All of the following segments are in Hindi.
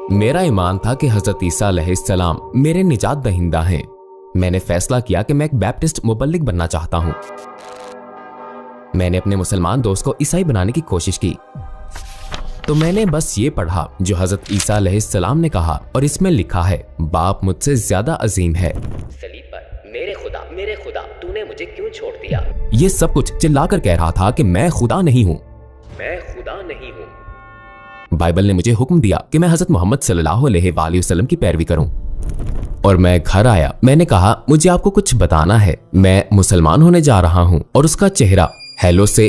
मेरा ईमान था कि हजरत ईसा अलैहिस्सलाम मेरे निजात दहिंदा हैं। मैंने फैसला किया कि मैं एक बैप्टिस्ट मुबल्लिग बनना चाहता हूं। मैंने अपने मुसलमान दोस्त को ईसाई बनाने की कोशिश की, तो मैंने बस ये पढ़ा जो हजरत ईसा अलैहिस्सलाम ने कहा, और इसमें लिखा है, बाप मुझसे ज्यादा अजीम है। सलीब पर मेरे खुदा तूने मुझे क्यों छोड़ दिया। ये सब कुछ चिल्लाकर कह रहा था कि मैं खुदा नहीं हूँ। बाइबल ने मुझे हुक्म दिया कि मैं हजरत मोहम्मद सल्लल्लाहु अलैहि वसल्लम की पैरवी करूं। और मैं घर आया। मैंने कहा, मुझे आपको कुछ बताना है, मैं मुसलमान होने जा रहा हूं। और उसका चेहरा हेलो से,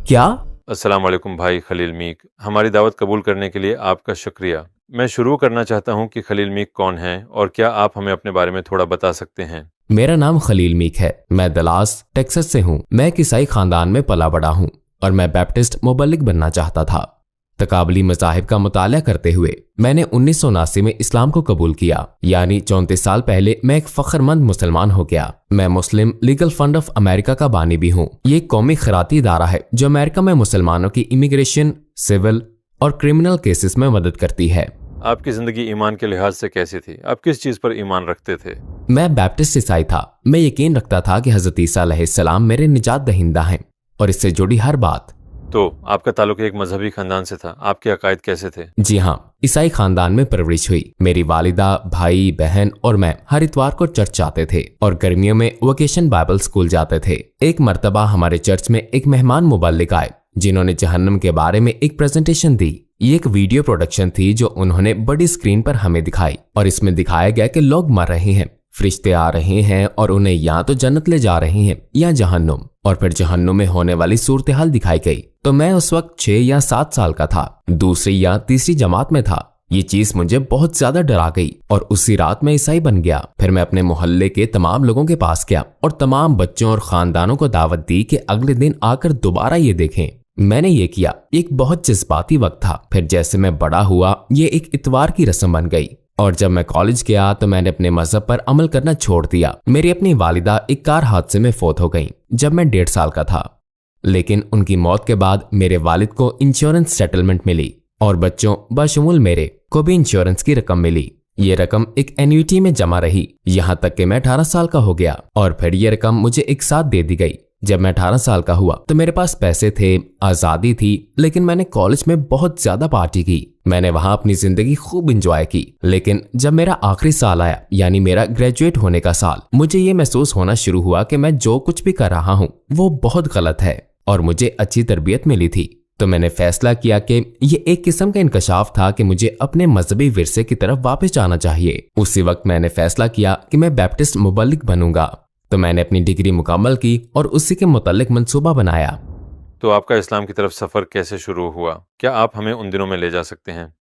क्या? अस्सलाम वालेकुम भाई खलील मीक, हमारी दावत कबूल करने के लिए आपका शुक्रिया। मैं शुरू करना चाहता हूं कि खलील मीक कौन है और क्या आप हमें अपने बारे में थोड़ा बता सकते हैं। मेरा नाम खलील मीक है। मैं दलास टेक्सास से हूँ। मैं एक ईसाई खानदान में पला बड़ा हूँ और मैं बैप्टिस्ट मुबल्लिग बनना चाहता था। तकाबली मज़ाहिब का मुताला करते हुए मैंने 1979 में इस्लाम को कबूल किया, यानी 34 साल पहले मैं एक फख्रमंद मुसलमान हो गया। मैं मुस्लिम लीगल फंड ऑफ अमेरिका का बानी भी हूँ। ये एक कौमी खैराती इदारा है जो अमेरिका में मुसलमानों की इमिग्रेशन, सिविल और क्रिमिनल केसेस में मदद करती है। आपकी जिंदगी ईमान के लिहाज से कैसी थी? आप किस चीज पर ईमान रखते थे? मैं बैप्टिस्ट ईसाई था। मैं यकीन रखता था कि हजरत ईसा अलैहिस्सलाम मेरे निजात दहिंदा हैं और इससे जुड़ी हर बात। तो आपका ताल्लुक एक मजहबी खानदान से था। आपके अकायद कैसे थे? जी हाँ, ईसाई खानदान में परवरिश हुई। मेरी वालिदा, भाई, बहन और मैं हर इतवार को चर्च जाते थे और गर्मियों में वोकेशन बाइबल स्कूल जाते थे। एक मर्तबा हमारे चर्च में एक मेहमान मुबल्लिग आए जिन्होंने जहन्नम के बारे में एक प्रेजेंटेशन दी। ये एक वीडियो प्रोडक्शन थी जो उन्होंने बड़ी स्क्रीन पर हमें दिखाई और इसमें दिखाया गया कि लोग मर रहे हैं, फरिश्ते आ रहे हैं और उन्हें या तो जन्नत ले जा रहे हैं या जहन्नुम, और फिर जहन्नुम में होने वाली सूरत हाल दिखाई गई। तो मैं उस वक्त 6 या 7 साल का था, दूसरी या तीसरी जमात में था। ये चीज मुझे बहुत ज्यादा डरा गई और उसी रात मैं ईसाई बन गया। फिर मैं अपने मोहल्ले के तमाम लोगों के पास गया और तमाम बच्चों और खानदानों को दावत दी कि अगले दिन आकर दोबारा ये देखें। मैंने ये किया। एक बहुत जज्बाती वक्त था। फिर जैसे मैं बड़ा हुआ ये एक इतवार की रस्म बन गई और जब मैं कॉलेज गया तो मैंने अपने मजहब पर अमल करना छोड़ दिया। मेरी अपनी वालिदा एक कार हादसे में फौत हो गई जब मैं 1.5 साल का था, लेकिन उनकी मौत के बाद मेरे वालिद को इंश्योरेंस सेटलमेंट मिली और बच्चों बशमूल मेरे को भी इंश्योरेंस की रकम मिली। ये रकम एक एन्युटी में जमा रही यहाँ तक कि मैं 18 साल का हो गया और फिर ये रकम मुझे एक साथ दे दी गई। जब मैं 18 साल का हुआ तो मेरे पास पैसे थे, आजादी थी, लेकिन मैंने कॉलेज में बहुत ज्यादा पार्टी की। मैंने वहां अपनी जिंदगी खूब एंजॉय की। लेकिन जब मेरा आखिरी साल आया, यानी मेरा ग्रेजुएट होने का साल, मुझे ये महसूस होना शुरू हुआ कि मैं जो कुछ भी कर रहा हूँ वो बहुत गलत है और मुझे अच्छी तरबियत मिली थी। तो मैंने फैसला किया कि ये एक किस्म का इंकशाफ था कि मुझे अपने मजहबी विरसे की तरफ वापस जाना चाहिए। उसी वक्त मैंने फैसला किया कि मैं बैप्टिस्ट मुबल्लिग बनूंगा। तो मैंने अपनी डिग्री मुकम्मल की और उसी के मुतालिक मंसूबा बनाया। तो आपका इस्लाम की तरफ सफर कैसे शुरू हुआ? क्या आप हमें उन दिनों में ले जा सकते हैं?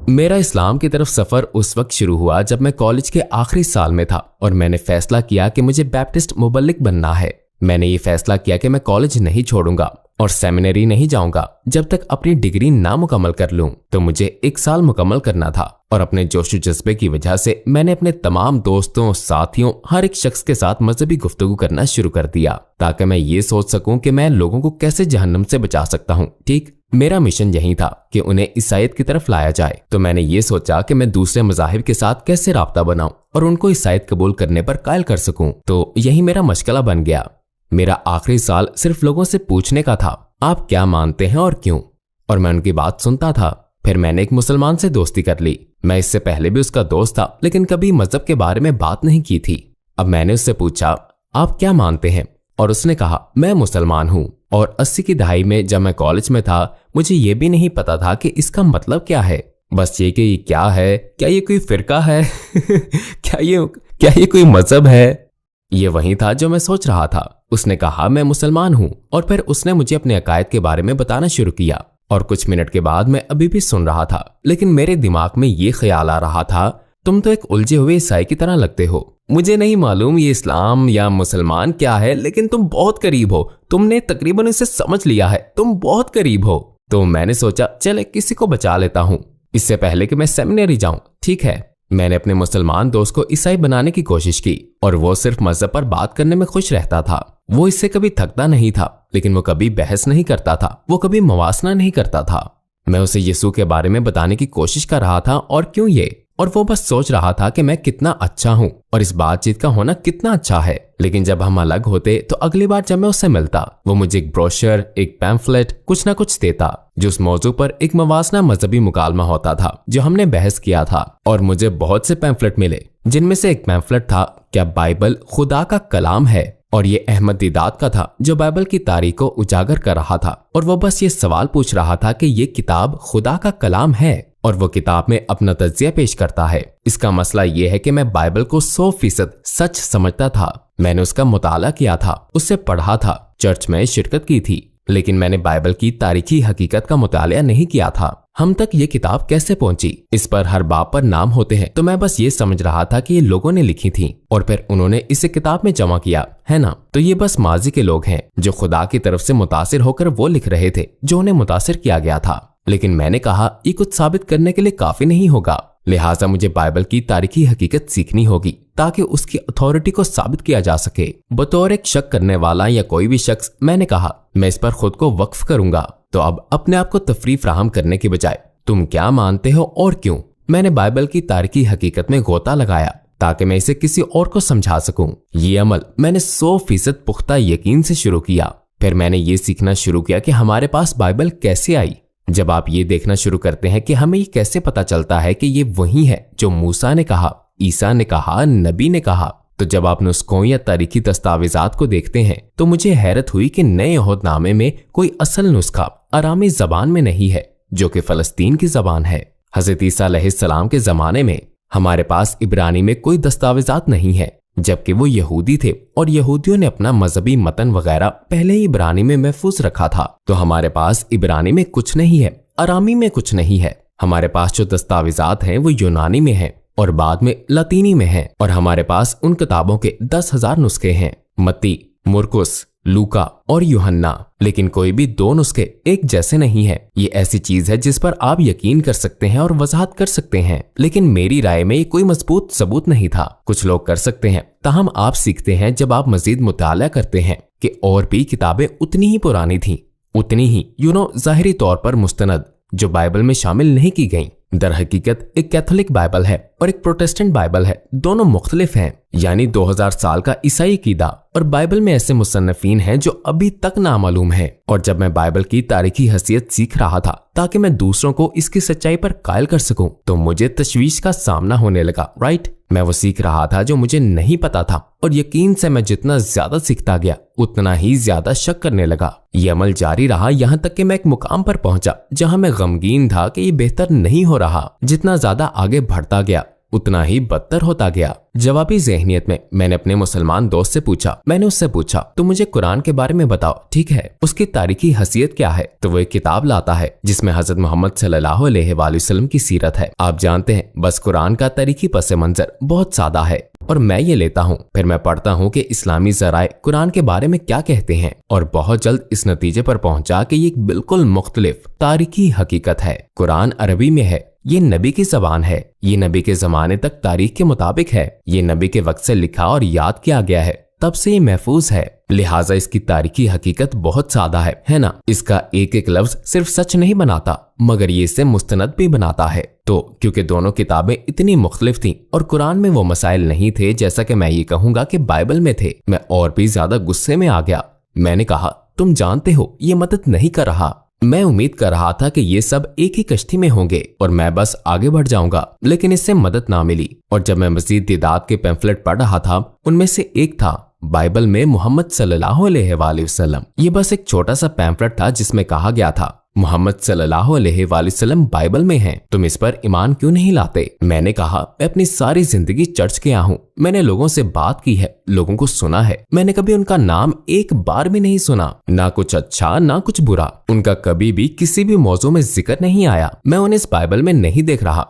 मेरा इस्लाम की तरफ सफर उस वक्त शुरू हुआ जब मैं कॉलेज के आखिरी साल में था और मैंने फैसला किया कि मुझे बैप्टिस्ट मुबल्लिग बनना है। मैंने ये फैसला किया कि मैं कॉलेज नहीं छोड़ूंगा और सेमिनरी नहीं जाऊंगा जब तक अपनी डिग्री ना मुकम्मल कर लूं। तो मुझे 1 साल मुकम्मल करना था और अपने जोशो जज्बे की वजह से मैंने अपने तमाम दोस्तों, साथियों, हर एक शख्स के साथ मजहबी गुफ्तगू करना शुरू कर दिया ताकि मैं ये सोच सकूं कि मैं लोगों को कैसे जहन्नम से बचा सकता हूं। ठीक, मेरा मिशन यही था कि उन्हें ईसाईयत की तरफ लाया जाए। तो मैंने ये सोचा कि मैं दूसरे मज़ाहिब के साथ कैसे राब्ता बनाऊं और उनको ईसाईयत कबूल करने पर कायल कर सकूं। तो यही मेरा मशगला बन गया। मेरा आखिरी साल सिर्फ लोगों से पूछने का था, आप क्या मानते हैं और क्यों, और मैं उनकी बात सुनता था। फिर मैंने एक मुसलमान से दोस्ती कर ली। मैं इससे पहले भी उसका दोस्त था लेकिन कभी मजहब के बारे में बात नहीं की थी। अब मैंने उससे पूछा, आप क्या मानते हैं, और उसने कहा, मैं मुसलमान हूँ। और 80 की दहाई में जब मैं कॉलेज में था मुझे ये भी नहीं पता था कि इसका मतलब क्या है। बस ये कि ये क्या है, क्या ये कोई फिरका है क्या ये कोई मजहब है। ये वही था जो मैं सोच रहा था। उसने कहा, मैं मुसलमान हूँ, और फिर उसने मुझे अपने अकायद के बारे में बताना शुरू किया। और कुछ मिनट के बाद मैं अभी भी सुन रहा था, लेकिन मेरे दिमाग में ये ख्याल आ रहा था, तुम तो एक उलझे हुए ईसाई की तरह लगते हो। मुझे नहीं मालूम ये इस्लाम या मुसलमान क्या है, लेकिन तुम बहुत करीब हो। तुमने तकरीबन इसे समझ लिया है, तुम बहुत करीब हो। तो मैंने सोचा, चले किसी को बचा लेता हूँ इससे पहले कि मैं सेमिनरी जाऊं। ठीक है, मैंने अपने मुसलमान दोस्त को ईसाई बनाने की कोशिश की और वो सिर्फ मजहब पर बात करने में खुश रहता था। वो इससे कभी थकता नहीं था, लेकिन वो कभी बहस नहीं करता था, वो कभी मवासना नहीं करता था। मैं उसे यीशु के बारे में बताने की कोशिश कर रहा था और क्यों ये, और वो बस सोच रहा था कि मैं कितना अच्छा हूँ और इस बातचीत का होना कितना अच्छा है। लेकिन जब हम अलग होते तो अगली बार जब मैं उससे मिलता, वो मुझे एक ब्रोशर, एक पैम्फलेट, कुछ ना कुछ देता जो उस मौजू पर एक मवासना मजहबी मुकालमा होता था जो हमने बहस किया था। और मुझे बहुत से पैम्फलेट मिले, जिनमें से एक पैम्फलेट था क्या बाइबल खुदा का कलाम है, और ये अहमद दीदात का था जो बाइबल की तारीख को उजागर कर रहा था। और वो बस ये सवाल पूछ रहा था कि ये किताब खुदा का कलाम है, और वो किताब में अपना तज्जिया पेश करता है। इसका मसला ये है कि मैं बाइबल को 100% सच समझता था। मैंने उसका मुताला किया था, उससे पढ़ा था, चर्च में शिरकत की थी, लेकिन मैंने बाइबल की तारीखी हकीकत का मुताला नहीं किया था। हम तक ये किताब कैसे पहुंची, इस पर हर बाब पर नाम होते हैं, तो मैं बस ये समझ रहा था कि ये लोगों ने लिखी थी और फिर उन्होंने इसे किताब में जमा किया, है ना। तो ये बस माजी के लोग हैं जो खुदा की तरफ से मुतासिर होकर वो लिख रहे थे जो उन्हें मुतासिर किया गया था। लेकिन मैंने कहा ये कुछ साबित करने के लिए काफी नहीं होगा, लिहाजा मुझे बाइबल की तारीखी हकीकत सीखनी होगी ताकि उसकी अथॉरिटी को साबित किया जा सके। बतौर एक शक करने वाला या कोई भी शख्स मैंने कहा मैं इस पर खुद को वक्फ करूंगा। तो अब अपने आप को तफरीह फराहम करने के बजाय तुम क्या मानते हो और क्यों, मैंने बाइबल की तारीखी हकीकत में गोता लगाया ताकि मैं इसे किसी और को समझा सकूं। ये अमल मैंने 100% पुख्ता यकीन से शुरू किया। फिर मैंने ये सीखना शुरू किया कि हमारे पास बाइबल कैसे आई। जब आप ये देखना शुरू करते हैं कि हमें ये कैसे पता चलता है कि ये वही है जो मूसा ने कहा, ईसा ने कहा, नबी ने कहा, तो जब आप नुस्खों या तारीखी दस्तावेजात को देखते हैं तो मुझे हैरत हुई कि नए अहदनामे में कोई असल नुस्खा अरामी जबान में नहीं है जो कि फलस्तीन की जबान है। हजरत ईसा अलैहिस्सलाम के जमाने में हमारे पास इब्रानी में कोई दस्तावेजात नहीं है, जबकि वो यहूदी थे और यहूदियों ने अपना मजहबी मतन वगैरह पहले ही इब्रानी में महफूज रखा था। तो हमारे पास इब्रानी में कुछ नहीं है, अरामी में कुछ नहीं है। हमारे पास जो दस्तावेजात हैं वो यूनानी में हैं और बाद में लतीनी में हैं। और हमारे पास उन किताबों के 10,000 नुस्खे हैं, मत्ती, मुरकुस, लूका और यूहन्ना, लेकिन कोई भी 2 नुस्खे एक जैसे नहीं है। ये ऐसी चीज है जिस पर आप यकीन कर सकते हैं और वजाहत कर सकते हैं, लेकिन मेरी राय में ये कोई मजबूत सबूत नहीं था। कुछ लोग कर सकते हैं, ताहम आप सीखते हैं जब आप मजीद मुताला करते हैं कि और भी किताबें उतनी ही पुरानी थीं, उतनी ही ज़ाहिरी तौर पर मुस्तनद जो बाइबल में शामिल नहीं की गईं। दर हकीकत एक कैथोलिक बाइबल है और एक प्रोटेस्टेंट बाइबल है, दोनों मुख्तलिफ हैं। यानी 2000 साल का ईसाई कीदा और बाइबल में ऐसे मुसन्नफीन हैं जो अभी तक नामालूम हैं। और जब मैं बाइबल की तारीखी हसीयत सीख रहा था ताकि मैं दूसरों को इसकी सच्चाई पर कायल कर सकूं, तो मुझे तशवीश का सामना होने लगा। राइट, मैं वो सीख रहा था जो मुझे नहीं पता था, और यकीन से मैं जितना ज्यादा सीखता गया उतना ही ज्यादा शक करने लगा। ये अमल जारी रहा यहाँ तक कि मैं एक मुकाम पर पहुंचा जहां मैं गमगीन था कि ये बेहतर नहीं हो रहा। जितना ज्यादा आगे बढ़ता गया उतना ही बदतर होता गया। जवाबी ज़हनियत में मैंने अपने मुसलमान दोस्त से पूछा, मैंने उससे पूछा तो मुझे कुरान के बारे में बताओ, ठीक है, उसकी तारीखी हसीयत क्या है। तो वो एक किताब लाता है जिसमें हजरत मोहम्मद सल्लल्लाहु अलैहि वसल्लम की सीरत है। आप जानते हैं बस कुरान का तारीखी पस मंजर बहुत सादा है और मैं ये लेता हूँ, फिर मैं पढ़ता हूँ कि इस्लामी ज़राए कुरान के बारे में क्या कहते हैं और बहुत जल्द इस नतीजे पर पहुंचा कि ये एक बिल्कुल मुख्तलिफ तारीखी हकीकत है। कुरान अरबी में है, ये नबी की जबान है, ये नबी के जमाने तक तारीख के मुताबिक है, ये नबी के वक्त से लिखा और याद किया गया है, तब से ये महफूज है। लिहाजा इसकी तारीखी हकीकत बहुत सादा है ना। इसका एक एक लफ्ज सिर्फ सच नहीं बनाता मगर ये इसे मुस्तनद भी बनाता है। तो क्योंकि दोनों किताबें इतनी मुख्तलिफ थीं और कुरान में वो मसाइल नहीं थे जैसा कि मैं ये कहूंगा कि बाइबल में थे, मैं और भी ज्यादा गुस्से में आ गया। मैंने कहा, तुम जानते हो ये मदद नहीं कर रहा। मैं उम्मीद कर रहा था कि ये सब एक ही कश्ती में होंगे और मैं बस आगे बढ़ जाऊंगा, लेकिन इससे मदद ना मिली। और जब मैं मजीद दिदात के पैम्फलेट पढ़ रहा था उनमें से एक था बाइबल में मोहम्मद सल्लल्लाहु अलैहि वसल्लम। ये बस एक छोटा सा पैम्फलेट था जिसमें कहा गया था मोहम्मद सल्लल्लाहु अलैहि वसल्लम बाइबल में हैं, तुम इस पर ईमान क्यों नहीं लाते। मैंने कहा, मैं अपनी सारी जिंदगी चर्च गया हूँ, मैंने लोगों से बात की है, लोगों को सुना है, मैंने कभी उनका नाम एक बार भी नहीं सुना, ना कुछ अच्छा ना कुछ बुरा, उनका कभी भी किसी भी मौजू में जिक्र नहीं आया। मैं उन्हें इस बाइबल में नहीं देख रहा,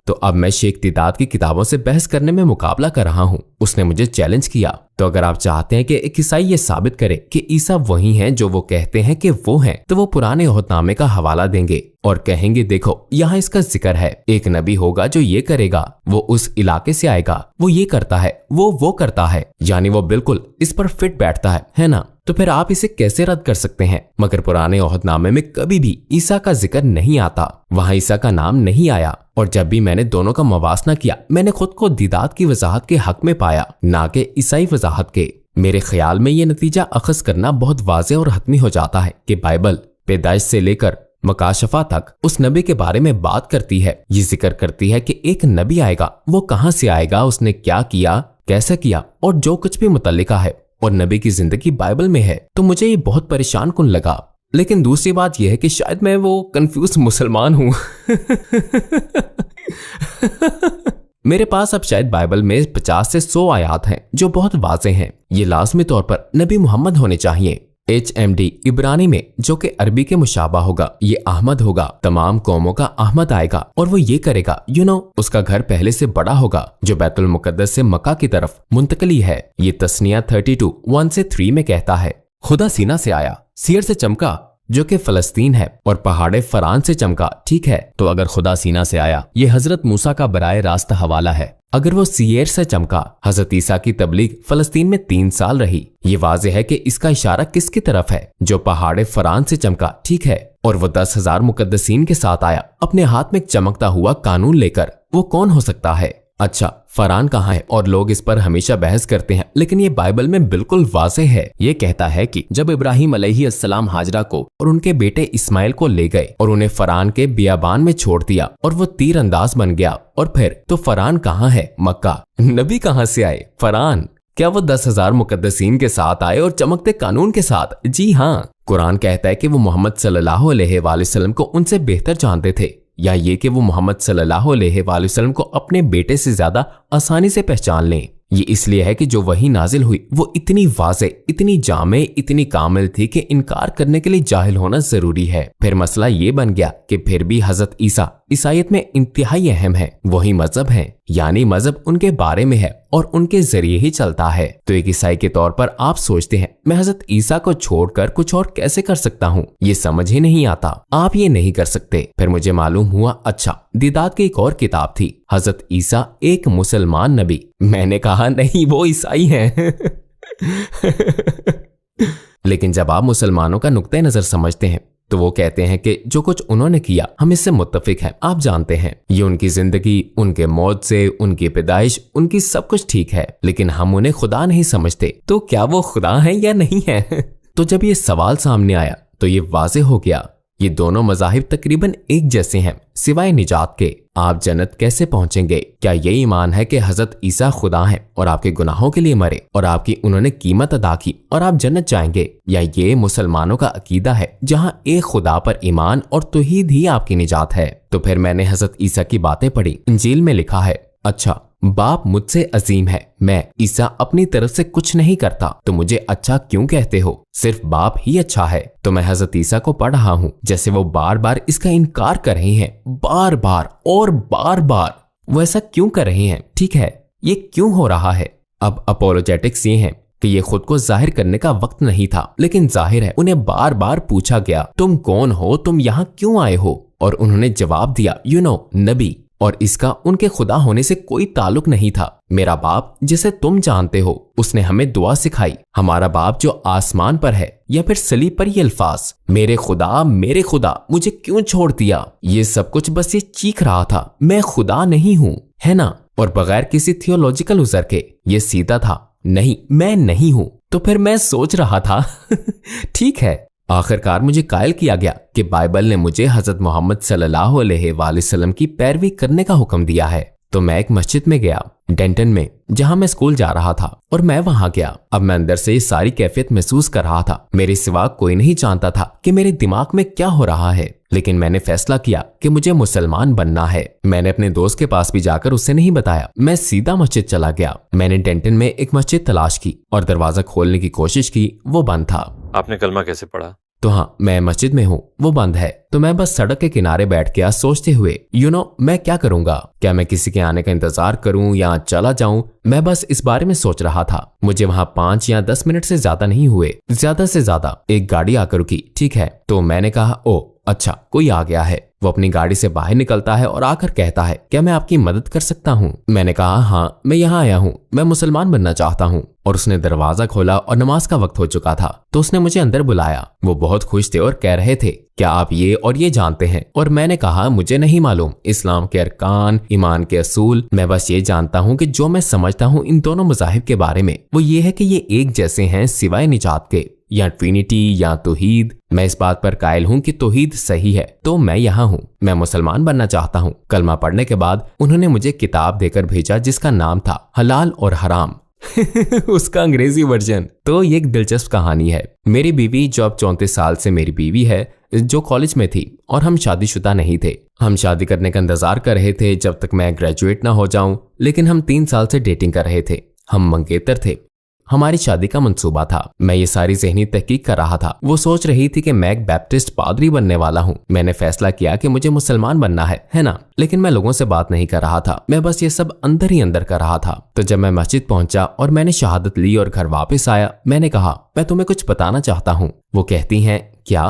तो अब मैं शेख दिदात की किताबों से बहस करने में मुकाबला कर रहा हूँ। उसने मुझे चैलेंज किया। तो अगर आप चाहते हैं कि एक ईसाई ये साबित करे कि ईसा वही हैं जो वो कहते हैं कि वो हैं, तो वो पुराने ओहदनामे का हवाला देंगे और कहेंगे, देखो यहाँ इसका जिक्र है, एक नबी होगा जो ये करेगा, वो उस इलाके से आएगा, वो ये करता है, वो करता है, यानी वो बिल्कुल इस पर फिट बैठता है ना। तो फिर आप इसे कैसे रद्द कर सकते हैं? मगर पुराने ओहदनामे में कभी भी ईसा का जिक्र नहीं आता, वहाँ ईसा का नाम नहीं आया। और जब भी मैंने दोनों का मवासना किया, मैंने खुद को दीदात की वजाहत के हक में पाया, ना कि ईसाई वजाहत के। मेरे ख्याल में ये नतीजा अखज़ करना बहुत वाज़ेह और हतमी हो जाता है कि बाइबल पैदाइश से लेकर मकाशफा तक उस नबी के बारे में बात करती है। ये जिक्र करती है कि एक नबी आएगा, वो कहाँ से आएगा, उसने क्या किया, कैसे किया, और जो कुछ भी मुतल्लिका है और नबी की जिंदगी बाइबल में है। तो मुझे ये बहुत परेशान कुन लगा। लेकिन दूसरी बात यह है कि शायद मैं वो कंफ्यूज मुसलमान हूं। मेरे पास अब शायद बाइबल में 50 से 100 आयात हैं जो बहुत वाज़ेह हैं। ये लाजमी तौर पर नबी मोहम्मद होने चाहिए। HMD इब्रानी में, जो कि अरबी के मुशाबा होगा, ये अहमद होगा। तमाम कौमों का अहमद आएगा और वो ये करेगा, उसका घर पहले से बड़ा होगा जो बैतुल मुकद्दस से मक्का की तरफ मुंतकली है। ये तस्निया 32:1-3 में कहता है, खुदा सीना से आया, सियर से चमका जो कि फलस्तीन है, और पहाड़े फरान से चमका। ठीक है, तो अगर खुदा सीना से आया, ये हजरत मूसा का बराए रास्त हवाला है। अगर वो सियर से चमका, हजरत ईसा की तबलीग फलस्तीन में 3 साल रही। ये वाज़ेह है कि इसका इशारा किसकी तरफ है? जो पहाड़े फरान से चमका। ठीक है, और वो 10,000 मुकद्दसीन के साथ आया, अपने हाथ में चमकता हुआ कानून लेकर। वो कौन हो सकता है? अच्छा, फरान कहाँ है? और लोग इस पर हमेशा बहस करते हैं, लेकिन ये बाइबल में बिल्कुल वाज़ेह है। ये कहता है कि जब इब्राहिम अलैहिस्सलाम हाजरा को और उनके बेटे इस्माइल को ले गए और उन्हें फरान के बियाबान में छोड़ दिया और वो तीर अंदाज बन गया, और फिर तो फरान कहाँ है? मक्का। नबी कहाँ से आए? फरान। क्या वो 10,000 मुकद्दसीन के साथ आए और चमकते कानून के साथ? जी हाँ। कुरान कहता है कि वो मोहम्मद सल्लल्लाहु अलैहि वसल्लम को उनसे बेहतर जानते थे, या ये कि वो मोहम्मद सल्लल्लाहु अलैहि वसल्लम को अपने बेटे से ज्यादा आसानी से पहचान लें। ये इसलिए है कि जो वही नाजिल हुई वो इतनी वाज़ेह, इतनी जामे, इतनी कामिल थी कि इनकार करने के लिए जाहिल होना जरूरी है। फिर मसला ये बन गया कि फिर भी हजरत ईसा ईसाईयत में इंतहाई अहम है। वही मजहब है, यानी मजहब उनके बारे में है और उनके जरिए ही चलता है। तो एक ईसाई के तौर पर आप सोचते हैं, मैं हजरत ईसा को छोड़कर कुछ और कैसे कर सकता हूँ? ये समझ ही नहीं आता। आप ये नहीं कर सकते। फिर मुझे मालूम हुआ, अच्छा, दीदात की एक और किताब थी, हजरत ईसा एक मुसलमान नबी। मैंने कहा नहीं, वो ईसाई हैं। लेकिन जब आप मुसलमानों का नुक्ते नजर समझते हैं तो वो कहते हैं कि जो कुछ उन्होंने किया हम इससे मुत्तफिक हैं। आप जानते हैं, ये उनकी जिंदगी, उनके मौत से, उनकी पैदाइश, उनकी सब कुछ ठीक है, लेकिन हम उन्हें खुदा नहीं समझते। तो क्या वो खुदा हैं या नहीं है? तो जब ये सवाल सामने आया तो ये वाज़ेह हो गया, ये दोनों मज़ाहिब तकरीबन एक जैसे हैं सिवाय निजात के। आप जन्नत कैसे पहुंचेंगे? क्या ये ईमान है कि हजरत ईसा खुदा हैं और आपके गुनाहों के लिए मरे और आपकी उन्होंने कीमत अदा की और आप जन्नत जाएंगे? या ये मुसलमानों का अकीदा है जहां एक खुदा पर ईमान और तौहीद ही आपकी निजात है? तो फिर मैंने हजरत ईसा की बातें पढ़ी। इंजील में लिखा है, अच्छा, बाप मुझसे अजीम है, मैं ईसा अपनी तरफ से कुछ नहीं करता, तो मुझे अच्छा क्यों कहते हो? सिर्फ बाप ही अच्छा है। तो मैं हजरत ईसा को पढ़ रहा हूँ जैसे वो बार बार इसका इनकार कर रहे हैं, बार बार और बार बार। वो ऐसा क्यों कर रहे हैं? ठीक है, ये क्यों हो रहा है? अब अपोलोजेटिक्स ये हैं कि ये खुद को जाहिर करने का वक्त नहीं था, लेकिन जाहिर है उन्हें बार बार पूछा गया, तुम कौन हो, तुम यहाँ क्यों आए हो? और उन्होंने जवाब दिया, नबी। और इसका उनके खुदा होने से कोई ताल्लुक नहीं था। मेरा बाप जिसे तुम जानते हो, उसने हमें दुआ सिखाई। हमारा बाप जो आसमान पर है, या फिर सलीब पर ये अल्फाज, मेरे खुदा मुझे क्यों छोड़ दिया? ये सब कुछ बस ये चीख रहा था, मैं खुदा नहीं हूँ, है ना? और बगैर किसी थियोलॉजिकल उज़र के ये सीधा था, नहीं, मैं नहीं हूँ। तो फिर मैं सोच रहा था ठीक है, आखिरकार मुझे कायल किया गया कि बाइबल ने मुझे हजरत मोहम्मद सल्लल्लाहु अलैहि वसल्लम की पैरवी करने का हुक्म दिया है। तो मैं एक मस्जिद में गया, डेंटन में, जहां मैं स्कूल जा रहा था, और मैं वहां गया। अब मैं अंदर से ये सारी कैफियत महसूस कर रहा था। मेरे सिवा कोई नहीं जानता था कि मेरे दिमाग में क्या हो रहा है, लेकिन मैंने फैसला किया कि मुझे मुसलमान बनना है। मैंने अपने दोस्त के पास भी जाकर उससे नहीं बताया, मैं सीधा मस्जिद चला गया। मैंने डेंटन में एक मस्जिद तलाश की और दरवाजा खोलने की कोशिश की, वो बंद था। आपने कलमा कैसे पढ़ा? तो हाँ, मैं मस्जिद में हूँ, वो बंद है। तो मैं बस सड़क के किनारे बैठ गया सोचते हुए, मैं क्या करूंगा? क्या मैं किसी के आने का इंतजार करूं या चला जाऊं? मैं बस इस बारे में सोच रहा था। मुझे वहां 5 या 10 मिनट से ज्यादा नहीं हुए। ज्यादा से ज्यादा एक गाड़ी आकर रुकी। ठीक है, तो मैंने कहा, ओ अच्छा कोई आ गया है। वो अपनी गाड़ी से बाहर निकलता है और आकर कहता है, क्या मैं आपकी मदद कर सकता हूँ? मैंने कहा, हाँ मैं यहाँ आया हूँ, मैं मुसलमान बनना चाहता हूँ। और उसने दरवाजा खोला और नमाज का वक्त हो चुका था, तो उसने मुझे अंदर बुलाया। वो बहुत खुश थे और कह रहे थे, क्या आप ये और ये जानते हैं? और मैंने कहा, मुझे नहीं मालूम इस्लाम के अरकान, ईमान के असूल। मैं बस ये जानता हूँ कि जो मैं समझता हूँ इन दोनों मज़ाहिब के बारे में, वो ये है कि ये एक जैसे हैं सिवाय निजात के, या ट्रिनिटी या तौहीद। मैं इस बात पर कायल हूँ कि तौहीद सही है, तो मैं यहाँ हूँ। मैं मुसलमान बनना चाहता हूँ। कलमा पढ़ने के बाद उन्होंने मुझे किताब देकर भेजा जिसका नाम था हलाल और हराम। उसका अंग्रेजी वर्जन। तो ये एक दिलचस्प कहानी है। मेरी बीवी जो अब 34 साल से मेरी बीवी है, जो कॉलेज में थी, और हम शादीशुदा नहीं थे। हम शादी करने का इंतजार कर रहे थे जब तक मैं ग्रेजुएट ना हो जाऊं, लेकिन हम 3 साल से डेटिंग कर रहे थे। हम मंगेतर थे। हमारी शादी का मंसूबा था। मैं ये सारी ज़हनी तहकीक कर रहा था। वो सोच रही थी कि मैं एक बैप्टिस्ट पादरी बनने वाला हूँ। मैंने फैसला किया कि मुझे मुसलमान बनना है ना? लेकिन मैं लोगों से बात नहीं कर रहा था। मैं बस ये सब अंदर ही अंदर कर रहा था। तो जब मैं मस्जिद पहुंचा और मैंने शहादत ली और घर वापस आया, मैंने कहा, मैं तुम्हें कुछ बताना चाहता हूँ। वो कहती हैं, क्या?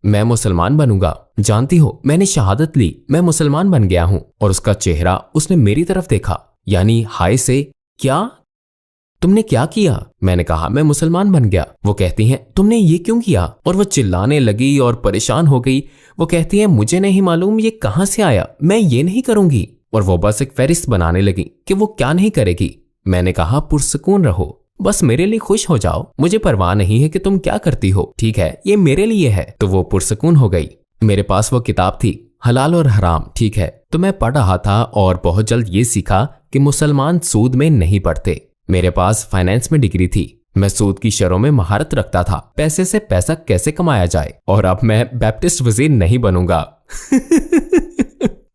मैं मुसलमान बनूंगा। जानती हो, मैंने शहादत ली, मैं मुसलमान बन गया हूँ। और उसका चेहरा, उसने मेरी तरफ देखा, यानी हाय से, क्या तुमने क्या किया? मैंने कहा, मैं मुसलमान बन गया। वो कहती हैं, तुमने ये क्यों किया? और वो चिल्लाने लगी और परेशान हो गई। वो कहती है, मुझे नहीं मालूम ये कहां से आया, मैं ये नहीं करूंगी। और वो बस एक फहरिस्त बनाने लगी कि वो क्या नहीं करेगी। मैंने कहा, पुरसकून रहो, बस मेरे लिए खुश हो जाओ, मुझे परवाह नहीं है कि तुम क्या करती हो, ठीक है, ये मेरे लिए है। तो वो पुरसकून हो गई। मेरे पास वो किताब थी, हलाल और हराम, ठीक है। तो मैं पढ़ रहा था और बहुत जल्द ये सीखा कि मुसलमान सूद में नहीं पड़ते। मेरे पास फाइनेंस में डिग्री थी। मैं सूद की शरों में महारत रखता था, पैसे से पैसा कैसे कमाया जाए। और अब मैं बैप्टिस्ट वजीर नहीं बनूंगा।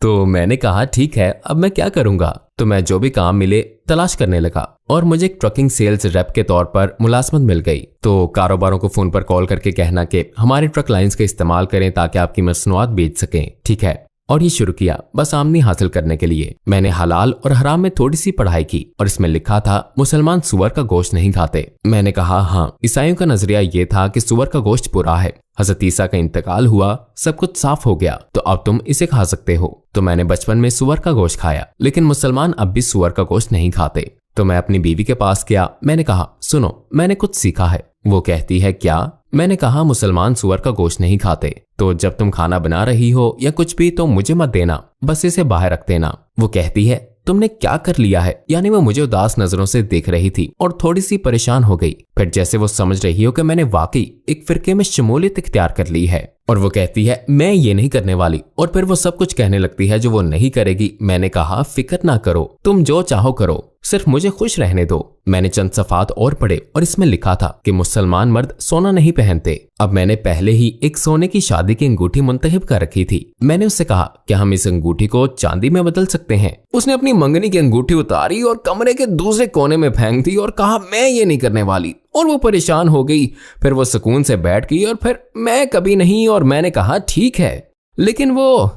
तो मैंने कहा, ठीक है, अब मैं क्या करूंगा? तो मैं जो भी काम मिले तलाश करने लगा और मुझे एक ट्रकिंग सेल्स रेप के तौर पर मुलाजमत मिल गई। तो कारोबारों को फोन पर कॉल करके कहना कि हमारे ट्रक लाइंस का इस्तेमाल करें ताकि आपकी मसनूआत बेच सकें, ठीक है। और ये शुरू किया बस आमदनी हासिल करने के लिए। मैंने हलाल और हराम में थोड़ी सी पढ़ाई की और इसमें लिखा था मुसलमान सुअर का गोश्त नहीं खाते। मैंने कहा, हाँ, ईसाइयों का नजरिया ये था कि सुअर का गोश्त बुरा है। हज़रत ईसा का इंतकाल हुआ, सब कुछ साफ हो गया, तो अब तुम इसे खा सकते हो। तो मैंने बचपन में सुअर का गोश्त खाया, लेकिन मुसलमान अब भी सुअर का गोश्त नहीं खाते। तो मैं अपनी बीवी के पास गया। मैंने कहा, सुनो, मैंने कुछ सीखा है। वो कहती है, क्या? मैंने कहा, मुसलमान सुअर का गोश्त नहीं खाते, तो जब तुम खाना बना रही हो या कुछ भी तो मुझे मत देना, बस इसे बाहर रख देना। वो कहती है, तुमने क्या कर लिया है? यानी वो मुझे उदास नजरों से देख रही थी और थोड़ी सी परेशान हो गई। फिर जैसे वो समझ रही हो कि मैंने वाकई एक फिरके में शमूलियत इख्तियार कर ली है। और वो कहती है, मैं ये नहीं करने वाली। और फिर वो सब कुछ कहने लगती है जो वो नहीं करेगी। मैंने कहा, फिक्र ना करो, तुम जो चाहो करो, सिर्फ मुझे खुश रहने दो। मैंने चंद सफ़ात और पढ़े और इसमें लिखा था कि मुसलमान मर्द सोना नहीं पहनते। अब मैंने पहले ही एक सोने की शादी की अंगूठी मुंतखब कर रखी थी। मैंने उससे कहा, क्या हम इस अंगूठी को चांदी में बदल सकते हैं? उसने अपनी मंगनी की अंगूठी उतारी और कमरे के दूसरे कोने में फेंक दी और कहा, मैं ये नहीं करने वाली। और वो परेशान हो गई। फिर वो सुकून से बैठ गई और फिर मैं कभी नहीं। और मैंने कहा, ठीक है, लेकिन वो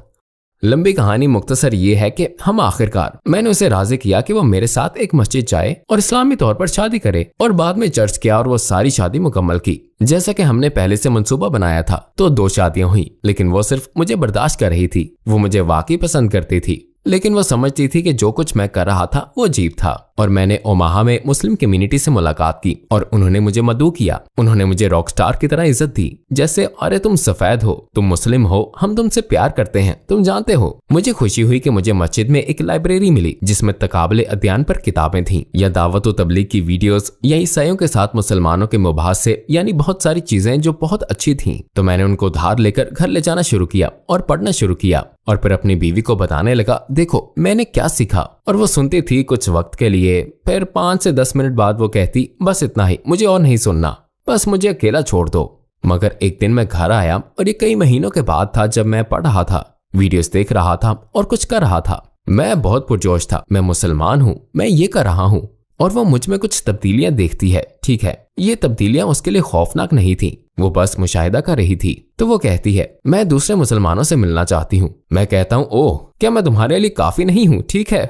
लंबी कहानी मुख्तसर ये है कि हम आखिरकार मैंने उसे राजी किया कि वो मेरे साथ एक मस्जिद जाए और इस्लामी तौर पर शादी करे। और बाद में चर्च किया और वो सारी शादी मुकम्मल की जैसा कि हमने पहले से मंसूबा बनाया था। तो 2 शादियां हुई, लेकिन वो सिर्फ मुझे बर्दाश्त कर रही थी। वो मुझे वाकई पसंद करती थी, लेकिन वो समझती थी कि जो कुछ मैं कर रहा था वो अजीब था। और मैंने ओमाहा में मुस्लिम कम्युनिटी से मुलाकात की और उन्होंने मुझे मदऊ किया। उन्होंने मुझे रॉक स्टार की तरह इज्जत दी, जैसे अरे तुम सफेद हो, तुम मुस्लिम हो, हम तुमसे प्यार करते हैं, तुम जानते हो। मुझे खुशी हुई कि मुझे मस्जिद में एक लाइब्रेरी मिली जिसमें तकाबले अध्ययन पर किताबें थीं, या दावत व तबलीग की वीडियोस, या ईसाइयों के साथ मुसलमानों के मुबाहसे, यानी बहुत सारी चीजें जो बहुत अच्छी थीं। तो मैंने उनको उधार लेकर घर ले जाना शुरू किया और पढ़ना शुरू किया। और फिर अपनी बीवी को बताने लगा, देखो मैंने क्या सीखा। और वो सुनती थी कुछ वक्त के लिए। फिर 5 से 10 मिनट बाद वो कहती, बस इतना ही, मुझे और नहीं सुनना, बस मुझे अकेला छोड़ दो। मगर एक दिन मैं घर आया और ये कई महीनों के बाद था जब मैं पढ़ रहा था, वीडियोस देख रहा था और कुछ कर रहा था। मैं बहुत पुरजोश था, मैं मुसलमान हूँ, मैं ये कर रहा हूँ। और वो मुझ में कुछ तब्दीलियां देखती है, ठीक है। ये तब्दीलियां उसके लिए खौफनाक नहीं थी, वो बस मुशाहिदा कर रही थी। तो वो कहती है, मैं दूसरे मुसलमानों से मिलना चाहती हूँ। मैं कहता हूँ, ओह, क्या मैं तुम्हारे लिए काफी नहीं हूँ, ठीक है।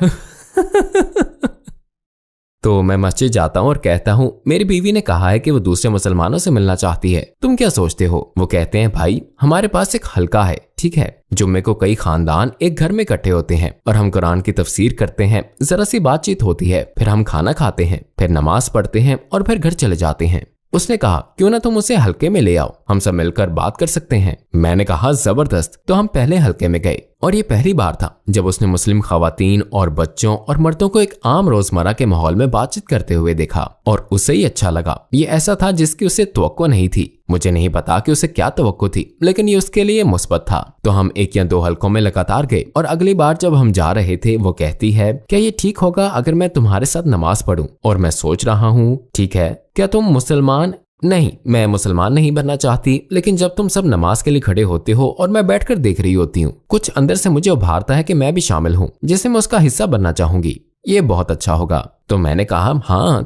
तो मैं मस्जिद जाता हूँ और कहता हूँ मेरी बीवी ने कहा है कि वो दूसरे मुसलमानों से मिलना चाहती है, तुम क्या सोचते हो? वो कहते हैं भाई हमारे पास एक हल्का है, ठीक है, जुम्मे को कई खानदान एक घर में इकट्ठे होते हैं और हम कुरान की तफसीर करते हैं, जरा सी बातचीत होती है, फिर हम खाना खाते हैं, फिर नमाज पढ़ते हैं और फिर घर चले जाते हैं। उसने कहा क्यों ना तुम उसे हल्के में ले आओ, हम सब मिलकर बात कर सकते हैं। मैंने कहा जबरदस्त। तो हम पहले हल्के में गए और ये पहली बार था जब उसने मुस्लिम खवातीन और बच्चों और मर्दों को एक आम रोजमर्रा के माहौल में बातचीत करते हुए देखा और उसे ही अच्छा लगा। ये ऐसा था जिसकी उसे तवक्को नहीं थी। मुझे नहीं पता कि उसे क्या तवक्को थी, लेकिन ये उसके लिए मुस्बत था। तो हम 1 या 2 हलकों में लगातार गए और अगली बार जब हम जा रहे थे वो कहती है क्या ये ठीक होगा अगर मैं तुम्हारे साथ नमाज पढ़ूं? और मैं सोच रहा हूँ ठीक है, क्या तुम मुसलमान? नहीं, मैं मुसलमान नहीं बनना चाहती, लेकिन जब तुम सब नमाज के लिए खड़े होते हो और मैं बैठकर देख रही होती हूँ, कुछ अंदर से मुझे उभारता है कि मैं भी शामिल हूँ, जिसे मैं उसका हिस्सा बनना चाहूंगी। ये बहुत अच्छा होगा। तो मैंने कहा हाँ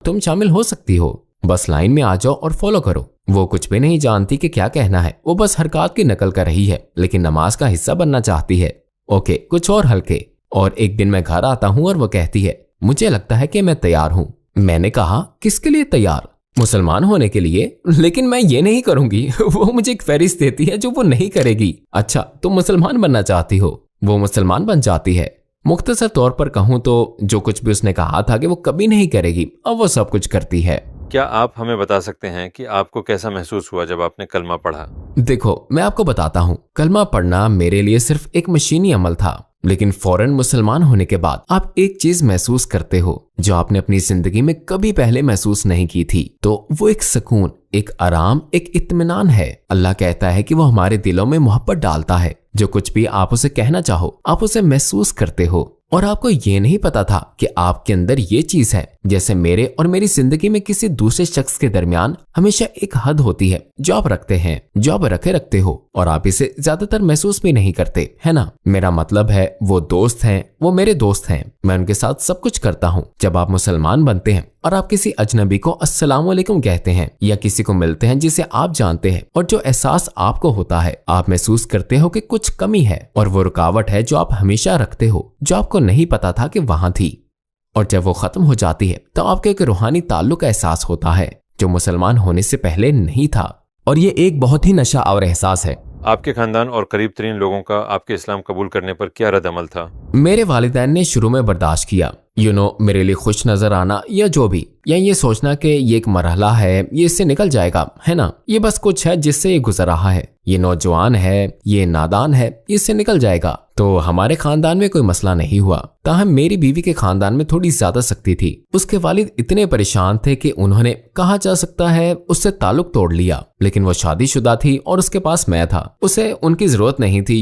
तुम शामिल हो सकती हो, बस लाइन में आ जाओ और फॉलो करो। वो कुछ भी नहीं जानती कि क्या कहना है, वो बस हरकत की नकल कर रही है, लेकिन नमाज का हिस्सा बनना चाहती है। ओके, कुछ और हल्के। और एक दिन मैं घर आता हूँ और वो कहती है मुझे लगता है कि मैं तैयार हूँ। मैंने कहा किसके लिए तैयार? मुसलमान होने के लिए, लेकिन मैं ये नहीं करूंगी। वो मुझे एक फहरिस्त देती है जो वो नहीं करेगी। अच्छा, तुम मुसलमान बनना चाहती हो? वो मुसलमान बन जाती है। मुख्तसर तौर पर कहूँ तो जो कुछ भी उसने कहा था कि वो कभी नहीं करेगी, अब वो सब कुछ करती है। क्या आप हमें बता सकते हैं कि आपको कैसा महसूस हुआ जब आपने कलमा पढ़ा? देखो, मैं आपको बताता हूँ, कलमा पढ़ना मेरे लिए सिर्फ एक मशीनी अमल था, लेकिन फौरन मुसलमान होने के बाद आप एक चीज महसूस करते हो जो आपने अपनी जिंदगी में कभी पहले महसूस नहीं की थी। तो वो एक सुकून, एक आराम, एक इत्मीनान है। अल्लाह कहता है कि वो हमारे दिलों में मोहब्बत डालता है। जो कुछ भी आप उसे कहना चाहो आप उसे महसूस करते हो। और आपको ये नहीं पता था कि आपके अंदर ये चीज है। जैसे मेरे और मेरी जिंदगी में किसी दूसरे शख्स के दरमियान हमेशा एक हद होती है जो आप रखते हैं, जो आप रखते हो, और आप इसे ज्यादातर महसूस भी नहीं करते, है ना? मेरा मतलब है वो दोस्त हैं, वो मेरे दोस्त हैं, मैं उनके साथ सब कुछ करता हूँ। जब आप मुसलमान बनते हैं और आप किसी अजनबी को अस्सलाम वालेकुम कहते हैं या किसी को मिलते हैं जिसे आप जानते हैं, और जो एहसास आपको होता है, आप महसूस करते हो कि कुछ कमी है, और वो रुकावट है जो आप हमेशा रखते हो, जो आपको नहीं पता था कि वहां थी। और जब वो खत्म हो जाती है तो आपको एक रूहानी ताल्लुक का एहसास होता है जो मुसलमान होने से पहले नहीं था। और ये एक बहुत ही नशा और एहसास है। आपके खानदान और करीब तरीन लोगों का आपके इस्लाम कबूल करने पर क्या रद्द अमल था? मेरे वालिदैन ने शुरू में बर्दाश्त किया, मेरे लिए खुश नजर आना या जो भी, या ये सोचना कि ये एक मरहला है, ये इससे निकल जाएगा, है ना, ये बस कुछ है जिससे ये गुजर रहा है, ये नौजवान है, ये नादान है, इससे निकल जाएगा। तो हमारे खानदान में कोई मसला नहीं हुआ। ताहम मेरी बीवी के खानदान में थोड़ी ज्यादा सख्ती थी। उसके वालिद इतने परेशान थे कि उन्होंने, कहा जा सकता है, उससे ताल्लुक तोड़ लिया। लेकिन वो शादीशुदा थी और उसके पास मैं था, उसे उनकी जरूरत नहीं थी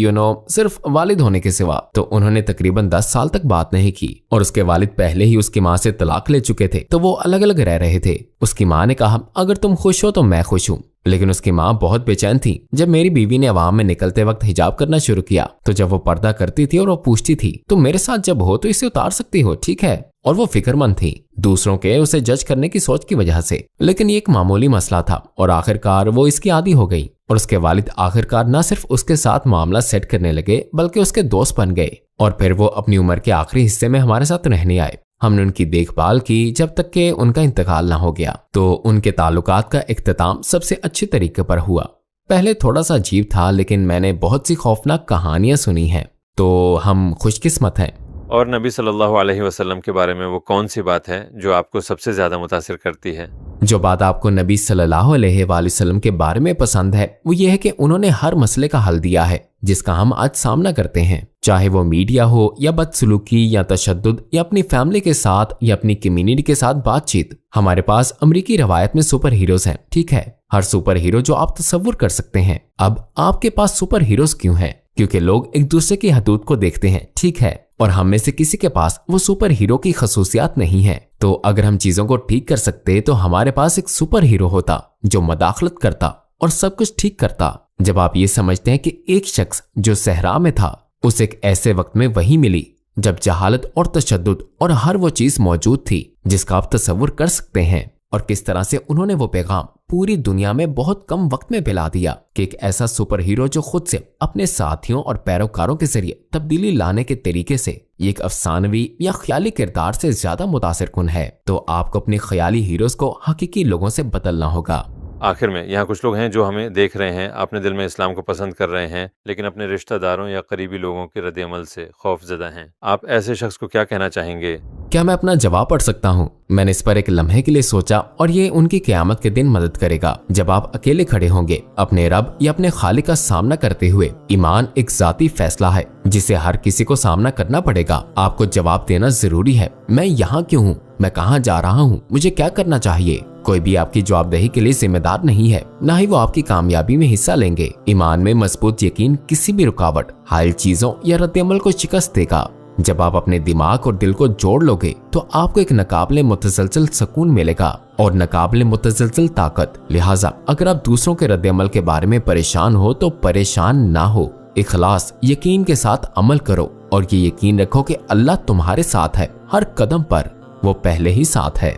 सिर्फ वालिद होने के सिवा। तो उन्होंने तकरीबन 10 साल तक बात नहीं की। और उसके वालिद पहले ही उसकी माँ से तलाक ले चुके थे, तो वो अलग अलग रह रहे थे। उसकी माँ ने कहा अगर तुम खुश हो तो मैं खुश हूँ। लेकिन उसकी माँ बहुत बेचैन थी। जब मेरी बीवी ने अवाम में निकलते वक्त हिजाब करना शुरू किया, तो जब वो पर्दा करती थी और वो पूछती थी तो मेरे साथ जब हो तो इसे उतार सकती हो, ठीक है? और वो फिक्रमंद थी दूसरों के उसे जज करने की सोच की वजह से। लेकिन ये एक मामूली मसला था और आखिरकार वो इसकी आदी हो गई। और उसके वालिद आखिरकार न सिर्फ उसके साथ मामला सेट करने लगे बल्कि उसके दोस्त बन गए। और फिर वो अपनी उम्र के आखिरी हिस्से में हमारे साथ रहने आए। हमने उनकी देखभाल की जब तक कि उनका इंतकाल ना हो गया। तो उनके ताल्लुकात का इख्तिताम सबसे अच्छे तरीके पर हुआ। पहले थोड़ा सा अजीब था, लेकिन मैंने बहुत सी खौफनाक कहानियां सुनी हैं, तो हम खुशकिस्मत हैं। और नबी सल्लल्लाहु अलैहि वसल्लम के बारे में वो कौन सी बात है जो आपको सबसे ज्यादा मुतासिर करती है? जो बात आपको नबी सल्लल्लाहु अलैहि वसल्लम के बारे में पसंद है वो ये है कि उन्होंने हर मसले का हल दिया है जिसका हम आज सामना करते हैं, चाहे वो मीडिया हो या बदसलूकी या तशद्दुद या अपनी फैमिली के साथ या अपनी कम्युनिटी के साथ बातचीत। हमारे पास अमरीकी रवायत में सुपर हीरोज हैं, ठीक है, हर सुपर हीरो जो आप तसव्वुर कर सकते हैं। अब आपके पास सुपर हीरोज क्यों हैं? क्योंकि लोग एक दूसरे की हदूद को देखते हैं, ठीक है, और हम में से किसी के पास वो सुपर हीरो की खसूसियात नहीं है। तो अगर हम चीजों को ठीक कर सकते तो हमारे पास एक सुपर हीरो होता जो मदाखलत करता और सब कुछ ठीक करता। जब आप ये समझते हैं कि एक शख्स जो सहरा में था उसे एक ऐसे वक्त में वही मिली जब जहालत और तशद्दुद और हर वो चीज मौजूद थी जिसका आप तसव्वुर कर सकते हैं, और किस तरह से उन्होंने वो पैगाम पूरी दुनिया में बहुत कम वक्त में फैला दिया कि एक ऐसा सुपर हीरो जो खुद से अपने साथियों और पैरोकारों के जरिए तब्दीली लाने के तरीके से ये एक अफसानवी या ख्याली किरदार से ज्यादा मुतासिर कुन है, तो आपको अपने ख्याली हीरोज को हकीकी लोगों से बदलना होगा। आखिर में यहाँ कुछ लोग हैं जो हमें देख रहे हैं, अपने दिल में इस्लाम को पसंद कर रहे हैं, लेकिन अपने रिश्तेदारों या करीबी लोगों के रद्द-ए-अमल से खौफजदा हैं। आप ऐसे शख्स को क्या कहना चाहेंगे? क्या मैं अपना जवाब पढ़ सकता हूँ? मैंने इस पर एक लम्हे के लिए सोचा और ये उनकी क़यामत के दिन मदद करेगा, जब आप अकेले खड़े होंगे अपने रब या अपने खालिक का सामना करते हुए। ईमान एक जाती फैसला है जिसे हर किसी को सामना करना पड़ेगा। आपको जवाब देना जरूरी है। मैं यहाँ क्यों हूँ? मैं कहाँ जा रहा हूँ? मुझे क्या करना चाहिए? कोई भी आपकी जवाबदेही के लिए जिम्मेदार नहीं है, न ही वो आपकी कामयाबी में हिस्सा लेंगे। ईमान में मजबूत यकीन किसी भी रुकावट, हायल चीजों या रद्द-ए-अमल को शिकस्त देगा। जब आप अपने दिमाग और दिल को जोड़ लोगे तो आपको एक नाकाबिले मुतसलसल सुकून मिलेगा और नाकाबिले मुतसलसल ताकत। लिहाजा अगर आप दूसरों के रद्द-ए-अमल के बारे में परेशान हो तो परेशान ना हो, इखलास यकीन के साथ अमल करो और ये यकीन रखो कि अल्लाह तुम्हारे साथ है। हर कदम पर वो पहले ही साथ है।